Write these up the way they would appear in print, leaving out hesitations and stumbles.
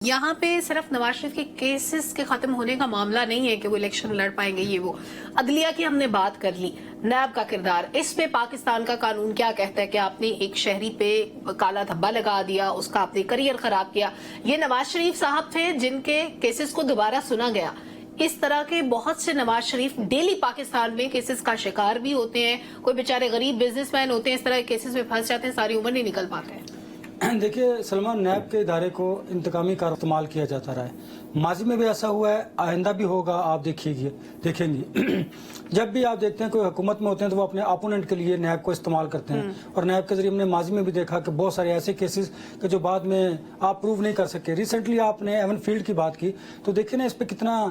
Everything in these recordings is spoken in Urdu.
یہاں پہ صرف نواز شریف کے کیسز کے ختم ہونے کا معاملہ نہیں ہے کہ وہ الیکشن لڑ پائیں گے. یہ وہ عدلیہ کی ہم نے بات کر لی, نیب کا کردار, اس پہ پاکستان کا قانون کیا کہتا ہے کہ آپ نے ایک شہری پہ کالا دھبا لگا دیا, اس کا آپ نے کریئر خراب کیا. یہ نواز شریف صاحب تھے جن کے کیسز کو دوبارہ سنا گیا. اس طرح کے بہت سے نواز شریف ڈیلی پاکستان میں کیسز کا شکار بھی ہوتے ہیں. کوئی بیچارے غریب بزنس مین ہوتے ہیں, اس طرح کے کیسز میں پھنس جاتے ہیں, ساری عمر نہیں نکل پاتے ہیں. دیکھیے سلمان, نیب کے ادارے کو انتقامی کار استعمال کیا جاتا رہا ہے. ماضی میں بھی ایسا ہوا ہے, آئندہ بھی ہوگا. آپ دیکھیں گے جب بھی آپ دیکھتے ہیں کوئی حکومت میں ہوتے ہیں تو وہ اپنے اپوننٹ کے لیے نیب کو استعمال کرتے ہیں. اور نیب کے ذریعے ہم نے ماضی میں بھی دیکھا کہ بہت سارے ایسے کیسز کہ جو بعد میں آپ پروو نہیں کر سکے. ریسنٹلی آپ نے ایون فیلڈ کی بات کی تو دیکھیں نا اس پہ کتنا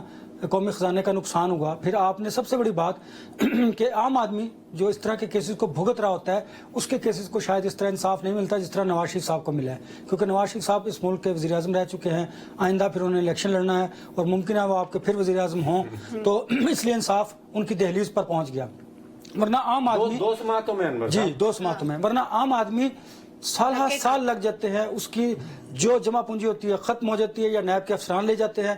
قومی خزانے کا نقصان ہوا. پھر آپ نے سب سے بڑی بات کہ عام آدمی جو اس طرح کے کیسز کو بھگت رہا ہوتا ہے اس کے کیسز کو شاید اس طرح انصاف نہیں ملتا جس طرح نواز شریف صاحب کو ملا ہے. کیونکہ نواز شریف صاحب اس ملک کے وزیر اعظم رہ چکے ہیں, آئندہ پھر انہیں الیکشن لڑنا ہے اور ممکن ہے وہ آپ کے پھر وزیر اعظم ہوں, تو اس لیے انصاف ان کی دہلیز پر پہنچ گیا. ورنہ عام آدمی دو سماعتوں میں جی 2 سماعتوں میں, ورنہ عام آدمی سال لگ جاتے ہیں, اس کی جو جمع پونجی ہوتی ہے ختم ہو جاتی ہے, یا نیب کے افسران لے جاتے ہیں,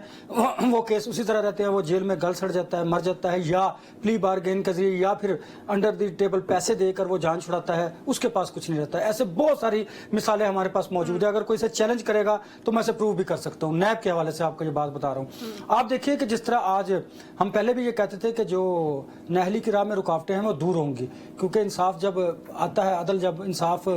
وہ کیس اسی طرح رہتے ہیں, وہ جیل میں گل سڑ جاتا ہے, مر جاتا ہے, یا پلی بارگین کے ذریعے یا پھر انڈر دی ٹیبل پیسے دے کر وہ جان چھڑاتا ہے, اس کے پاس کچھ نہیں رہتا ہے. ایسے بہت ساری مثالیں ہمارے پاس موجود ہیں. اگر کوئی اسے چیلنج کرے گا تو میں اسے پروو بھی کر سکتا ہوں. نیب کے حوالے سے آپ کو یہ بات بتا رہا ہوں. آپ دیکھیے کہ جس طرح آج ہم پہلے بھی یہ کہتے تھے کہ جو نااہلی کی راہ میں رکاوٹیں ہیں وہ دور ہوں گی, کیونکہ انصاف جب آتا ہے, عدل جب انصاف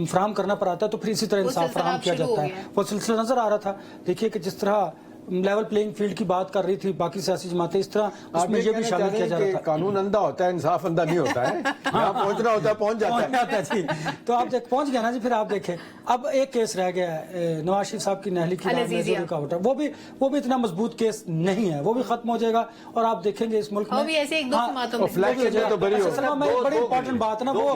فراہم کرنا پر آتا ہے تو پھر اسی طرح انصاف فراہم کیا جاتا ہے. وہ سلسلہ نظر آ رہا تھا. دیکھیے کہ جس طرح لیول پلینگ فیلڈ کی بات کر رہی تھی باقی سیاسی جماعتیں, اس طرح اس میں یہ بھی شامل کیا جا رہا تھا. قانون اندھا ہوتا ہے, انصاف اندھا نہیں ہوتا ہے. یہاں پہنچنا ہوتا ہے پہنچ جاتا ہے جی. تو آپ پہنچ گیا نا جی. پھر آپ دیکھیں اب ایک کیس رہ گیا ہے نواز شریف صاحب کی نااہلی کی راہ میں جو رکاوٹ ہے, وہ بھی اتنا مضبوط کیس نہیں ہے, وہ بھی ختم ہو جائے گا. اور آپ دیکھیں گے اس ملک میں بڑی امپورٹنٹ بات ہے نا, وہ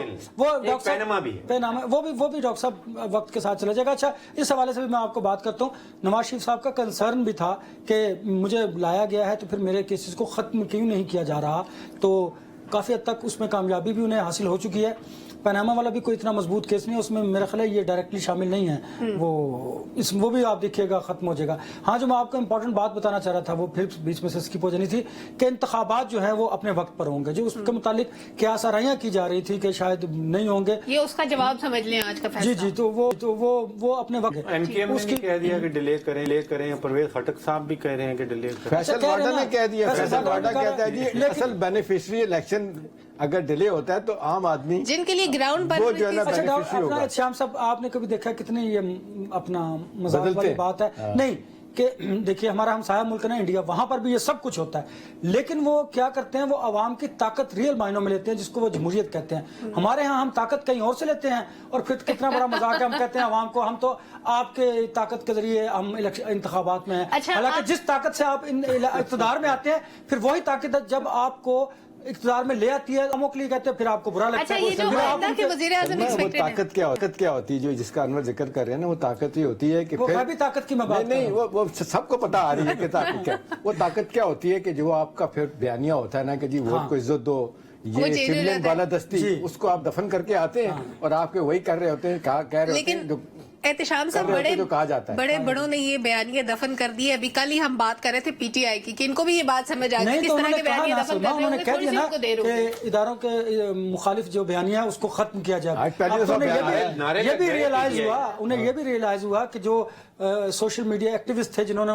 بھی ڈاکٹر صاحب وقت کے ساتھ چلا جائے گا. اچھا, اس حوالے سے بھی میں آپ کو بات کرتا ہوں. نواز شریف صاحب کا کنسرن بھی تھا کہ مجھے لایا گیا ہے تو پھر میرے کیسز کو ختم کیوں نہیں کیا جا رہا, تو کافی حد تک اس میں کامیابی بھی انہیں حاصل ہو چکی ہے. پاناما والا بھی کوئی اتنا مضبوط کیس نہیں ہے, اس میں میرا خیال ہے یہ ڈائریکٹلی شامل نہیں ہے. وہ بھی آپ دیکھیے گا ختم ہو جائے گا. ہاں, جو میں آپ کو امپورٹنٹ بات بتانا چاہ رہا تھا وہ پھر بیچ میں سے اسکپ ہو جانی تھی کہ انتخابات جو ہیں وہ اپنے وقت پر ہوں گے. جو اس کے متعلق کیا سرائیاں کی جا رہی تھی کہ شاید نہیں ہوں گے, یہ اس کا جواب سمجھ لیں آج کا فیصلہ. جی تو وہ اپنے وقت. ایم کیو ایم نے کہہ دیا کہ ڈیلے کریں, پرویز خٹک صاحب بھی کہہ رہے ہیں کہ ڈیلے کریں. فیصل واڈا نے کہہ دیا, فیصل واڈا کہتا ہے جی اصل بینیفیشری الیکشن اگر ڈیلے ہوتا ہے تو عام آدمی جن کے لیے گراؤنڈ پر اچھا شیام صاحب, آپ نے کبھی دیکھا کتنی یہ اپنا مذاق والی بات ہے نہیں کہ دیکھیے ہمارا ہمسایہ ملک نا انڈیا, وہاں پر بھی یہ سب کچھ ہوتا ہے, لیکن وہ کیا کرتے ہیں, وہ عوام کی طاقت ریئل معنوں میں لیتے ہیں جس کو وہ جمہوریت کہتے ہیں. ہمارے ہاں ہم طاقت کہیں اور سے لیتے ہیں اور پھر کتنا بڑا مذاق ہے, ہم کہتے ہیں عوام کو ہم تو آپ کے طاقت کے ذریعے ہم انتخابات میں ہیں. حالانکہ جس طاقت سے آپ اقتدار میں آتے ہیں پھر وہی طاقت جب آپ کو اقتدار میں لے آتی ہے ہموں کے لیے کہتے ہیں پھر آپ کو برا لگتا ہے. وہ طاقت کیا ہوتی ہے جو جس کا انور ذکر کر رہے ہیں نا, وہ طاقت یہ ہوتی ہے کہ وہ بھی طاقت کی میں بات نہیں, وہ سب کو پتا آ رہی ہے کہ طاقت کیا. وہ طاقت کیا ہوتی ہے کہ جو آپ کا پھر بیانیہ ہوتا ہے نا کہ جی ووٹ کو عزت دو, یہ سویلین بالادستی, اس کو آپ دفن کر کے آتے ہیں اور آپ کے وہی کر رہے ہوتے ہیں, کہہ رہے ہوتے ہیں. احتشام صاحب بڑے بڑوں نے یہ بیانیہ دفن کر دیے. ابھی کل ہی ہم بات کر رہے تھے پی ٹی آئی کی کہ ان کو بھی یہ بات سمجھ آ گئی کس طرح کے بیانیہ دفن کر رہے ہیں, تھوڑی سی ان کو دیر ہو گئی. اداروں کے مخالف جو بیانیہ ہے اس کو ختم کیا جائے. یہ بھی ریئلائز ہوا کہ جو سوشل میڈیا ایکٹیوسٹ تھے جنہوں نے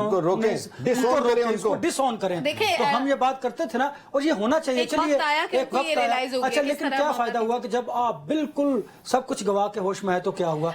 ڈس آن کریں, تو ہم یہ بات کرتے تھے نا, اور یہ ہونا چاہیے. چلیے ایک وقت آیا, اچھا لیکن کیا فائدہ ہوا کہ جب آپ بالکل سب کچھ گوا کے ہوش میں ہے تو کیا ہوا.